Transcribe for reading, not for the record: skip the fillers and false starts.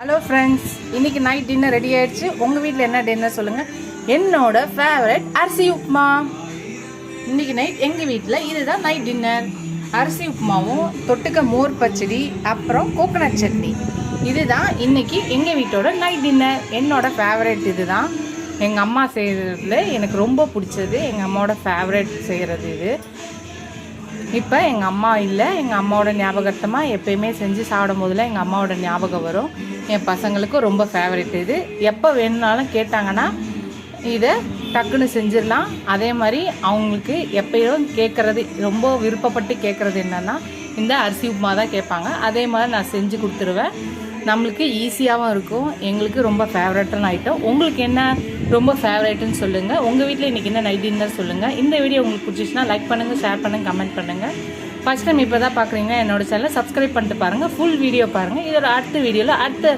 Hello friends, இன்றைக்கி night dinner ready ஆகிடுச்சு. உங்கள் வீட்டில் என்ன டின்னர் சொல்லுங்கள். என்னோட ஃபேவரட் அரிசி உப்புமா. இன்றைக்கி நைட் எங்கள் வீட்டில் இதுதான் நைட் டின்னர். அரிசி உப்புமாவும் தொட்டுக்க மோர் பச்சடி அப்புறம் கோகனட் சட்னி. இதுதான் இன்றைக்கி எங்கள் வீட்டோட நைட் டின்னர். என்னோடய ஃபேவரட் இது தான். எங்கள் அம்மா செய்கிறதுல எனக்கு ரொம்ப பிடிச்சது. எங்கள் அம்மாவோட ஃபேவரட் செய்கிறது இது. இப்போ எங்கள் அம்மா இல்லை, எங்கள் அம்மாவோட ஞாபகத்தமாக எப்போயுமே செஞ்சு சாப்பிடும் போதில் எங்கள் அம்மாவோட ஞாபகம் வரும். என் பசங்களுக்கும் ரொம்ப ஃபேவரெட் இது. எப்போ வேணுனாலும் கேட்டாங்கன்னா இதை டக்குன்னு செஞ்சிடலாம். அதே மாதிரி அவங்களுக்கு எப்பயும் கேட்குறது, ரொம்ப விருப்பப்பட்டு கேட்குறது என்னென்னா இந்த அரிசி உப்புமா தான் கேட்பாங்க. அதே மாதிரி நான் செஞ்சு கொடுத்துருவேன். நம்மளுக்கு ஈஸியாகவும் இருக்கும். எங்களுக்கு ரொம்ப ஃபேவரட்டான ஐட்டம். உங்களுக்கு என்ன ரொம்ப ஃபேவரேட்டுன்னு சொல்லுங்கள். உங்கள் வீட்டில் இன்றைக்கி என்ன நைட் டின்னர் சொல்லுங்கள். இந்த வீடியோ உங்களுக்கு பிடிச்சிச்சுன்னா லைக் பண்ணுங்கள், ஷேர் பண்ணுங்கள், கமெண்ட் பண்ணுங்கள். ஃபஸ்ட் டைம் இப்போ தான் பார்க்குறீங்கன்னா என்னோட சேனலை சப்ஸ்கிரைப் பண்ணிட்டு பாருங்கள். ஃபுல் வீடியோ பாருங்கள். இதோட அடுத்த வீடியோவில் அடுத்த